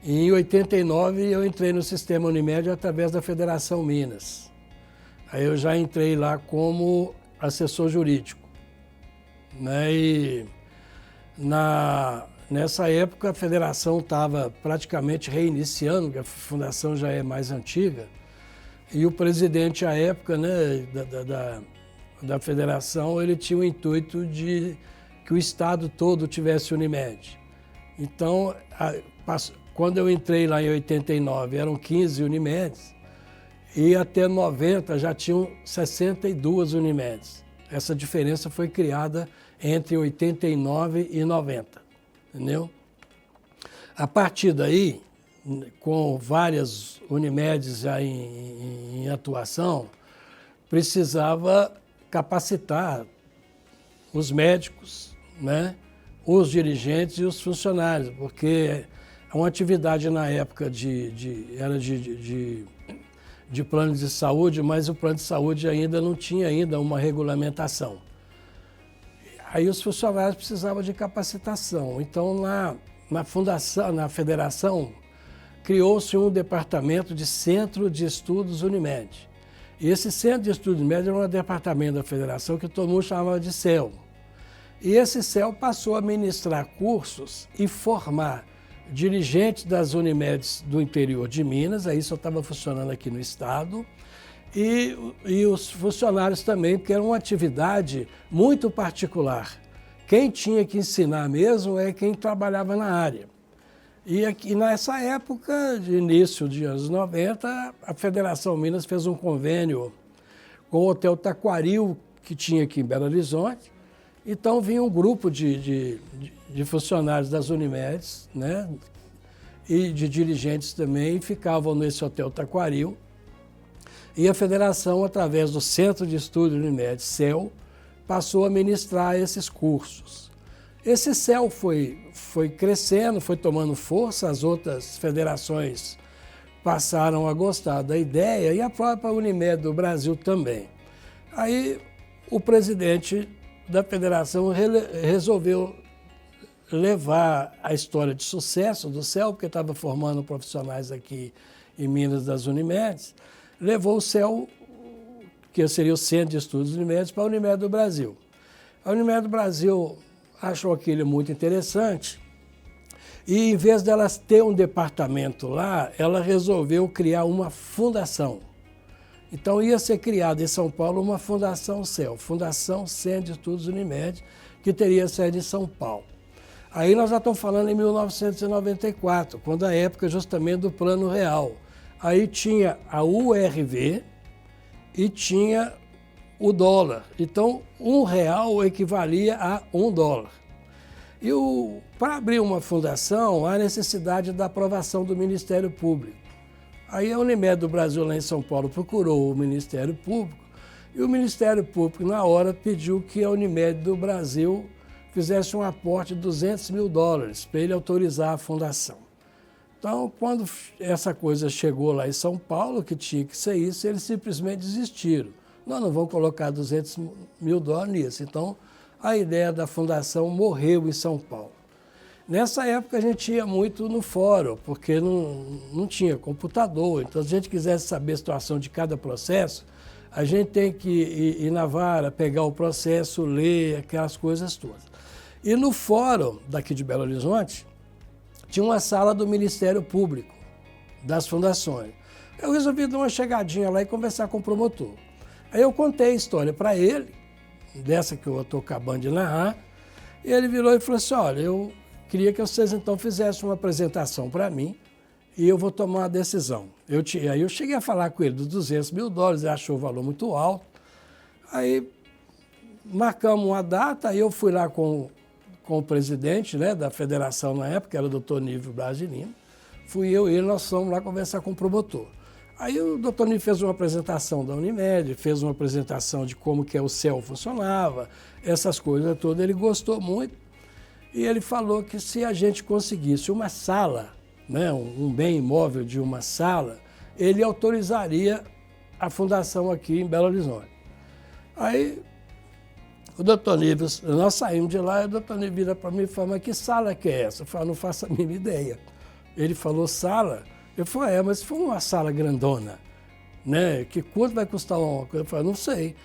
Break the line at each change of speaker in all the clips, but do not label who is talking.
E em 89 eu entrei no sistema Unimed através da Federação Minas. Aí eu já entrei lá como assessor jurídico, né? E nessa época a federação estava praticamente reiniciando, porque a fundação já é mais antiga, e o presidente à época, né, da federação, ele tinha o intuito de que o estado todo tivesse Unimed. Então, quando eu entrei lá em 89, eram 15 Unimedes, e até 90 já tinham 62 Unimedes. Essa diferença foi criada entre 89 e 90, entendeu? A partir daí, com várias Unimedes já em atuação, precisava capacitar os médicos, né, os dirigentes e os funcionários, porque uma atividade na época era de plano de saúde, mas o plano de saúde ainda não tinha uma regulamentação. Aí os funcionários precisavam de capacitação. Então, na fundação, na federação, criou-se um departamento de Centro de Estudos Unimed. E esse Centro de Estudos Unimed era um departamento da federação que todo mundo chamava de CEL. E esse CEL passou a ministrar cursos e formar dirigentes das Unimedes do interior de Minas, aí só estava funcionando aqui no estado, e os funcionários também, porque era uma atividade muito particular. Quem tinha que ensinar mesmo é quem trabalhava na área. E aqui, nessa época, de início dos anos 90, a Federação Minas fez um convênio com o Hotel Taquaril, que tinha aqui em Belo Horizonte. Então, vinha um grupo de funcionários das Unimedes, né, e de dirigentes também, ficavam nesse Hotel Taquaril. E a Federação, através do Centro de Estudos Unimed, CEL, passou a ministrar esses cursos. Esse CEL foi crescendo, foi tomando força, as outras federações passaram a gostar da ideia e a própria Unimed do Brasil também. Aí o presidente da federação resolveu levar a história de sucesso do CEL, porque estava formando profissionais aqui em Minas das Unimedes, levou o CEL, que seria o Centro de Estudos Unimed, para a Unimed do Brasil. A Unimed do Brasil achou aquilo muito interessante e, em vez dela ter um departamento lá, ela resolveu criar uma fundação. Então, ia ser criada em São Paulo uma Fundação CEL, Fundação Centro de Estudos Unimed, que teria sede em São Paulo. Aí nós já estamos falando em 1994, quando a época justamente do Plano Real. Aí tinha a URV e tinha o dólar. Então, R$1 equivalia a $1. E para abrir uma fundação, há necessidade da aprovação do Ministério Público. Aí a Unimed do Brasil, lá em São Paulo, procurou o Ministério Público e o Ministério Público, na hora, pediu que a Unimed do Brasil fizesse um aporte de $200 mil para ele autorizar a fundação. Então, quando essa coisa chegou lá em São Paulo, que tinha que ser isso, eles simplesmente desistiram. Nós não vamos colocar $200 mil nisso. Então, a ideia da fundação morreu em São Paulo. Nessa época, a gente ia muito no fórum, porque não tinha computador. Então, se a gente quisesse saber a situação de cada processo, a gente tem que ir na vara, pegar o processo, ler, aquelas coisas todas. E no fórum daqui de Belo Horizonte, tinha uma sala do Ministério Público, das fundações. Eu resolvi dar uma chegadinha lá e conversar com o promotor. Aí eu contei a história para ele, dessa que eu estou acabando de narrar, e ele virou e falou assim, olha, eu queria que vocês então fizessem uma apresentação para mim e eu vou tomar uma decisão. Aí eu cheguei a falar com ele dos $200 mil, ele achou o valor muito alto. Aí marcamos uma data, aí eu fui lá com o presidente, né, da federação na época, que era o doutor Nível Brasilino. Fui eu e ele, nós fomos lá conversar com o promotor. Aí o doutor Nível fez uma apresentação da Unimed, fez uma apresentação de como que o CEL funcionava, essas coisas todas. Ele gostou muito e ele falou que se a gente conseguisse uma sala, né, um bem imóvel de uma sala, ele autorizaria a fundação aqui em Belo Horizonte. Aí o doutor Nível, nós saímos de lá e o doutor Nível vira para mim e fala, mas que sala que é essa? Eu falo, não faço a mínima ideia. Ele falou sala. Eu falei, mas se for uma sala grandona, né? Que quanto vai custar uma coisa? Eu falei, não sei.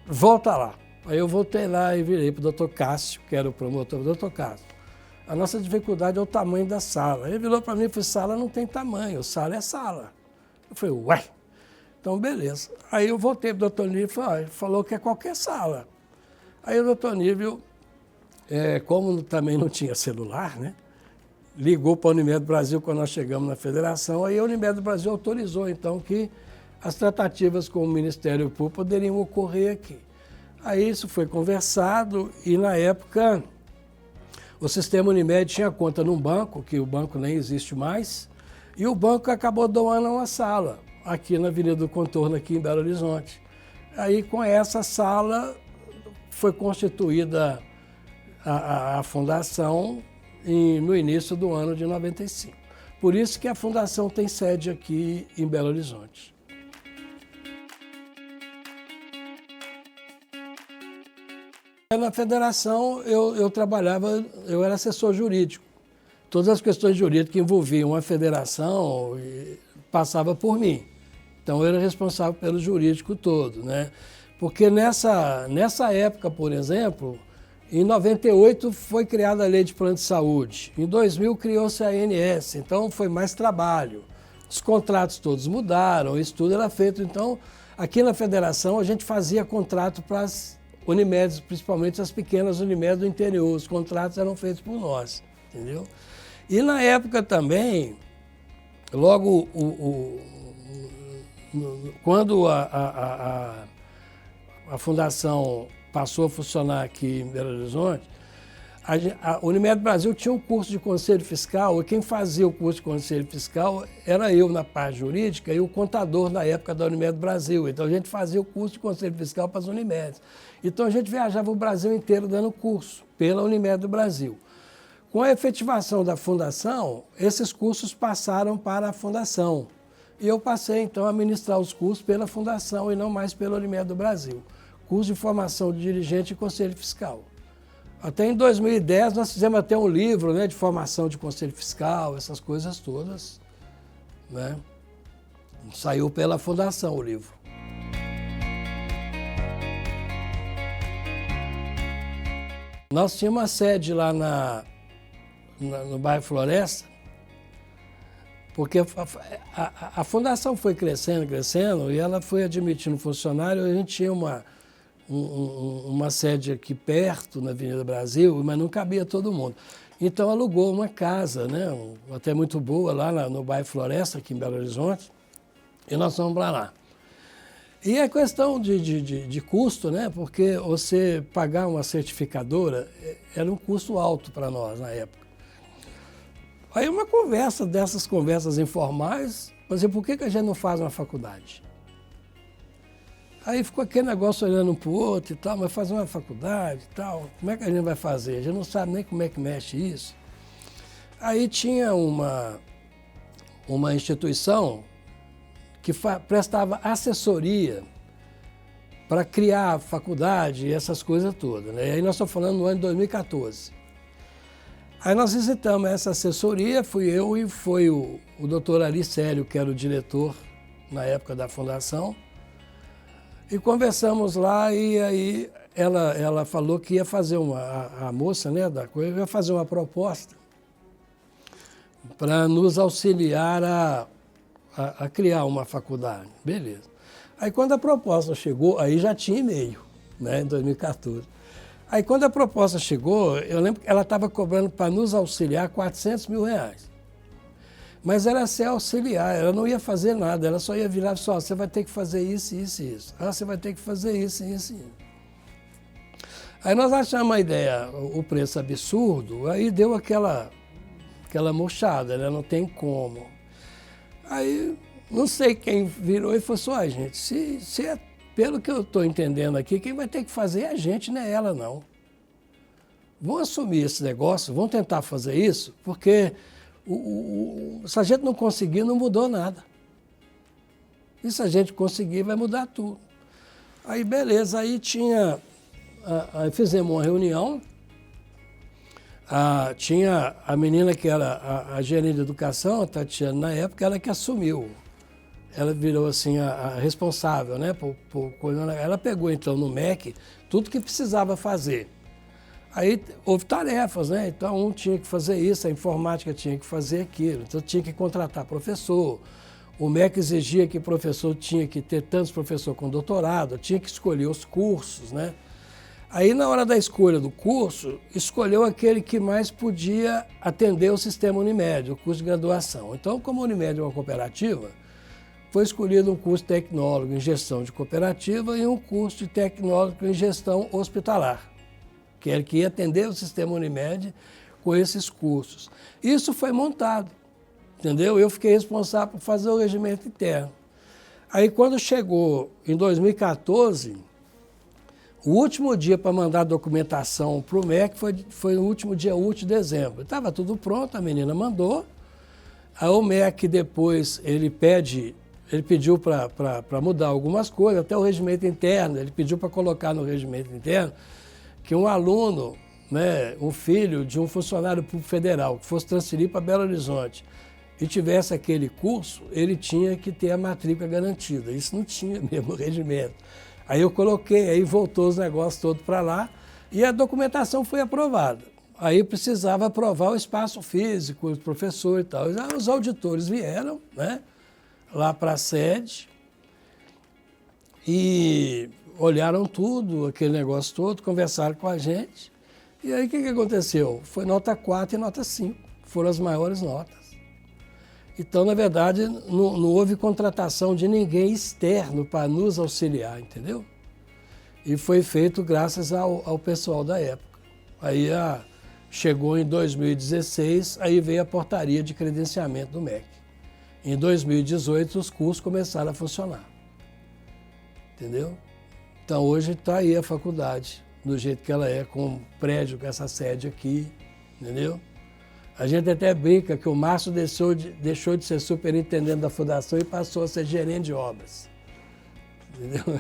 Volta lá. Aí eu voltei lá e virei para o doutor Cássio, que era o promotor, doutor Cássio. A nossa dificuldade é o tamanho da sala. Ele virou para mim e falou, sala não tem tamanho, sala é sala. Eu falei, ué, então beleza. Aí eu voltei para o doutor Nível e falei, falou que é qualquer sala. Aí o doutor Nível, como também não tinha celular, né? Ligou para a Unimed do Brasil quando nós chegamos na federação, aí a Unimed do Brasil autorizou então que as tratativas com o Ministério Público poderiam ocorrer aqui. Aí isso foi conversado e na época o sistema Unimed tinha conta num banco, que o banco nem existe mais, e o banco acabou doando uma sala aqui na Avenida do Contorno, aqui em Belo Horizonte. Aí com essa sala foi constituída a fundação no início do ano de 95. Por isso que a fundação tem sede aqui em Belo Horizonte. Na federação eu trabalhava, eu era assessor jurídico. Todas as questões jurídicas que envolviam a federação passava por mim. Então eu era responsável pelo jurídico todo, né? Porque nessa época, por exemplo, em 98 foi criada a Lei de Plano de Saúde, em 2000 criou-se a ANS, então foi mais trabalho. Os contratos todos mudaram, isso tudo era feito. Então, aqui na federação a gente fazia contrato para as Unimedes, principalmente as pequenas Unimedes do interior, os contratos eram feitos por nós, entendeu? E na época também, logo quando a fundação passou a funcionar aqui em Belo Horizonte, a Unimed Brasil tinha um curso de conselho fiscal, e quem fazia o curso de conselho fiscal era eu na parte jurídica e o contador na época da Unimed Brasil. Então a gente fazia o curso de conselho fiscal para as Unimedes. Então a gente viajava o Brasil inteiro dando curso pela Unimed do Brasil. Com a efetivação da fundação, esses cursos passaram para a fundação. E eu passei então a ministrar os cursos pela fundação e não mais pela Unimed do Brasil. Curso de formação de dirigente e conselho fiscal. Até em 2010 nós fizemos até um livro, né, de formação de conselho fiscal, essas coisas todas, né? Saiu pela fundação o livro. Nós tínhamos uma sede lá no bairro Floresta, porque a fundação foi crescendo e ela foi admitindo funcionário. A gente tinha uma sede aqui perto, na Avenida Brasil, mas não cabia todo mundo. Então alugou uma casa, né, até muito boa, lá no bairro Floresta, aqui em Belo Horizonte, e nós fomos para lá. E é questão de custo, né, porque você pagar uma certificadora era um custo alto para nós na época. Aí uma conversa dessas conversas informais, por que a gente não faz uma faculdade? Aí ficou aquele negócio olhando um para o outro e tal, mas fazer uma faculdade e tal, como é que a gente vai fazer? A gente não sabe nem como é que mexe isso. Aí tinha uma instituição que prestava assessoria para criar a faculdade e essas coisas todas, né? E aí nós estamos falando no ano de 2014. Aí nós visitamos essa assessoria, fui eu e foi o doutor Ari Célio, que era o diretor na época da fundação, e conversamos lá e aí ela falou que ia fazer a moça, né, da coisa, ia fazer uma proposta para nos auxiliar a criar uma faculdade. Beleza. Aí quando a proposta chegou, aí já tinha e-mail, né, em 2014. Aí quando a proposta chegou, eu lembro que ela estava cobrando para nos auxiliar R$400 mil. Mas era ser auxiliar, ela não ia fazer nada, ela só ia virar e falar, você vai ter que fazer isso, isso e isso. Ah, você vai ter que fazer isso, isso e isso. Aí nós achamos a ideia, o preço absurdo, aí deu aquela murchada, né? Não tem como. Aí, não sei quem virou e falou assim, gente, se é pelo que eu estou entendendo aqui, quem vai ter que fazer é a gente, não é ela, não. Vão assumir esse negócio, vão tentar fazer isso, porque se a gente não conseguir, não mudou nada. E se a gente conseguir, vai mudar tudo. Aí, beleza, aí fizemos uma reunião, Tinha a menina que era a gerente de educação, a Tatiana, na época, ela que assumiu. Ela virou assim a responsável, né? Ela pegou então no MEC tudo que precisava fazer. Aí houve tarefas, né? Então um tinha que fazer isso, a informática tinha que fazer aquilo, então tinha que contratar professor. O MEC exigia que o professor tinha que ter tantos professores com doutorado, tinha que escolher os cursos, né? Aí na hora da escolha do curso, escolheu aquele que mais podia atender o sistema Unimed, o curso de graduação. Então, como a Unimed é uma cooperativa, foi escolhido um curso de tecnólogo em gestão de cooperativa e um curso de tecnólogo em gestão hospitalar, que era que ia atender o sistema Unimed com esses cursos. Isso foi montado, entendeu? Eu fiquei responsável por fazer o regimento interno. Aí quando chegou em 2014, o último dia para mandar a documentação para o MEC foi o último dia útil de dezembro. Estava tudo pronto, a menina mandou. Aí o MEC depois ele pediu para mudar algumas coisas, até o regimento interno, ele pediu para colocar no regimento interno que um aluno, né, um filho de um funcionário público federal que fosse transferir para Belo Horizonte e tivesse aquele curso, ele tinha que ter a matrícula garantida. Isso não tinha mesmo no regimento. Aí eu coloquei, aí voltou os negócios todos para lá e a documentação foi aprovada. Aí precisava aprovar o espaço físico, o professor e tal. Os auditores vieram, né, lá para a sede e olharam tudo, aquele negócio todo, conversaram com a gente. E aí o que aconteceu? Foi nota 4 e nota 5, foram as maiores notas. Então, na verdade, não houve contratação de ninguém externo para nos auxiliar, entendeu? E foi feito graças ao pessoal da época. Aí chegou em 2016, aí veio a portaria de credenciamento do MEC. Em 2018, os cursos começaram a funcionar, entendeu? Então, hoje está aí a faculdade, do jeito que ela é, com um prédio, com essa sede aqui, entendeu? A gente até brinca que o Márcio deixou de ser superintendente da fundação e passou a ser gerente de obras. Entendeu?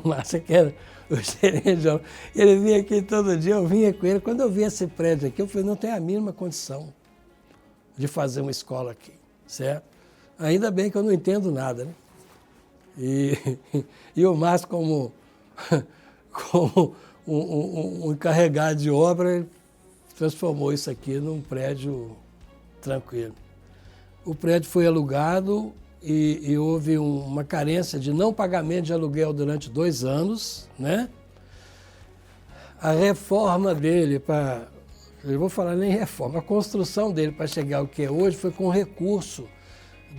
O Márcio que era o gerente de obras. Ele vinha aqui todo dia, eu vinha com ele. Quando eu vi esse prédio aqui, eu falei, não tem a mínima condição de fazer uma escola aqui, certo? Ainda bem que eu não entendo nada, né? E o Márcio, como um encarregado de obra, transformou isso aqui num prédio tranquilo. O prédio foi alugado e houve uma carência de não pagamento de aluguel durante 2 anos, né? A reforma dele, eu vou falar nem reforma, a construção dele para chegar ao que é hoje foi com recurso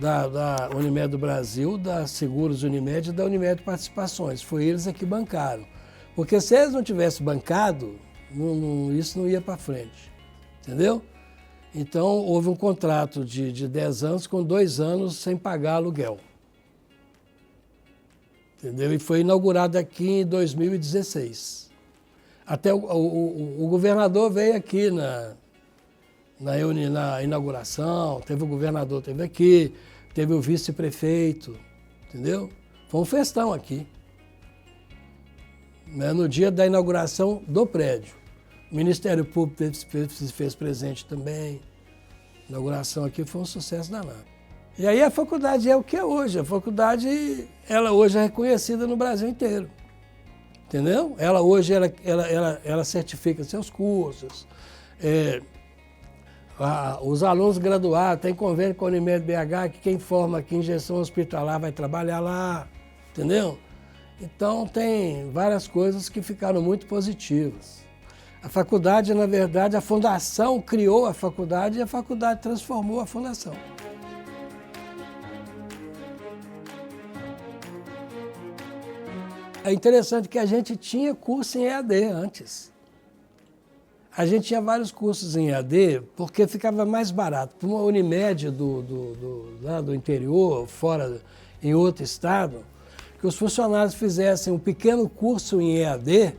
da Unimed do Brasil, da Seguros Unimed e da Unimed Participações. Foi eles que bancaram. Porque se eles não tivessem bancado, isso não ia para frente, entendeu? Então, houve um contrato de 10 anos com 2 anos sem pagar aluguel, entendeu? E foi inaugurado aqui em 2016. Até o governador veio aqui na inauguração, teve o governador, teve aqui, teve o vice-prefeito, entendeu? Foi um festão aqui, né, no dia da inauguração do prédio. O Ministério Público se fez presente também. A inauguração aqui foi um sucesso danado. E aí a faculdade é o que é hoje. A faculdade, ela hoje é reconhecida no Brasil inteiro. Entendeu? Ela hoje, ela certifica seus cursos. Os alunos graduados têm convênio com a Unimed BH, que quem forma aqui em gestão hospitalar vai trabalhar lá. Entendeu? Então tem várias coisas que ficaram muito positivas. A faculdade, na verdade, a fundação criou a faculdade e a faculdade transformou a fundação. É interessante que a gente tinha curso em EAD antes. A gente tinha vários cursos em EAD porque ficava mais barato. Para uma Unimed lá do interior, fora, em outro estado, que os funcionários fizessem um pequeno curso em EAD,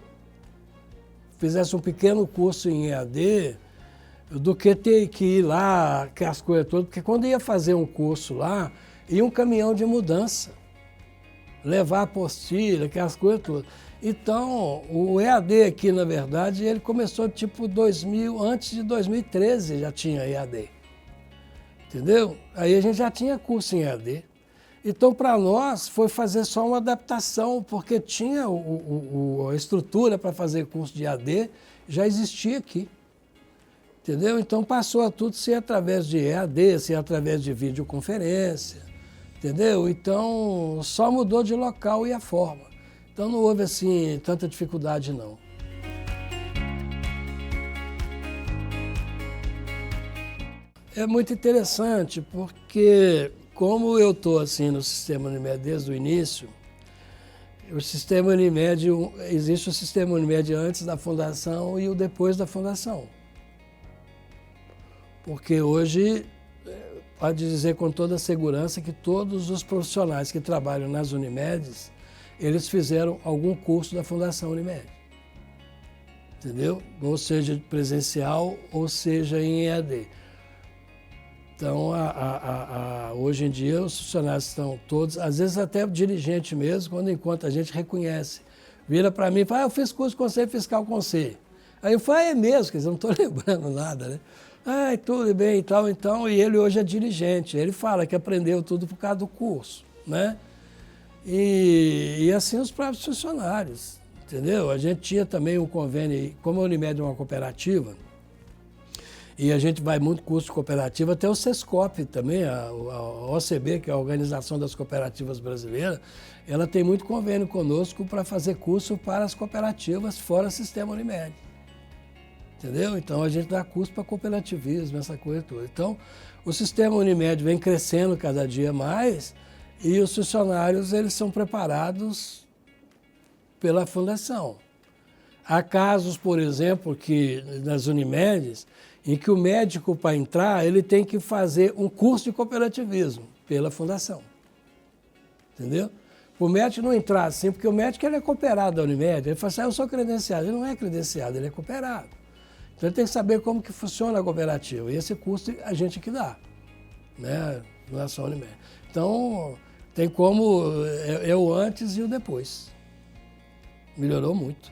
do que ter que ir lá, que as coisas todas, porque quando ia fazer um curso lá, ia um caminhão de mudança. levar a apostila, aquelas coisas todas. Então, o EAD aqui, na verdade, ele começou tipo 2000, antes de 2013 já tinha EAD. Entendeu? Aí a gente já tinha curso em EAD. Então, para nós, foi fazer só uma adaptação, porque tinha a estrutura para fazer curso de EAD, já existia aqui. Entendeu? Então, passou a tudo ser através de EAD, ser através de videoconferência. Entendeu? Então, só mudou de local e a forma. Então, não houve, assim, tanta dificuldade, não. É muito interessante, porque como eu estou assim no sistema Unimed desde o início, o sistema Unimed, existe o sistema Unimed antes da fundação e o depois da fundação. Porque hoje, pode dizer com toda segurança que todos os profissionais que trabalham nas Unimedes, eles fizeram algum curso da Fundação Unimed. Entendeu? Ou seja, presencial, ou seja, em EAD. Então, hoje em dia, os funcionários estão todos, às vezes até o dirigente mesmo, quando encontra a gente, reconhece. Vira para mim e fala, eu fiz curso de Conselho Fiscal com você. Aí eu falo, é mesmo, quer dizer, não estou lembrando nada, né? Tudo bem e tal, então, e ele hoje é dirigente. Ele fala que aprendeu tudo por causa do curso, né? E assim os próprios funcionários, entendeu? A gente tinha também um convênio, como a Unimed é uma cooperativa, e a gente vai muito curso de cooperativa, até o SESCOP também, a OCB, que é a Organização das Cooperativas Brasileiras, ela tem muito convênio conosco para fazer curso para as cooperativas fora do sistema Unimed. Entendeu? Então a gente dá curso para cooperativismo, essa coisa toda. Então o sistema Unimed vem crescendo cada dia mais e os funcionários eles são preparados pela fundação. Há casos, por exemplo, que nas Unimedes, em que o médico, para entrar, ele tem que fazer um curso de cooperativismo pela fundação. Entendeu? O médico não entrar assim, porque o médico ele é cooperado da Unimed, ele fala assim, eu sou credenciado. Ele não é credenciado, ele é cooperado. Então ele tem que saber como que funciona a cooperativa. E esse curso a gente que dá, né? Não é só a Unimed. Então, tem como é o antes e o depois. Melhorou muito.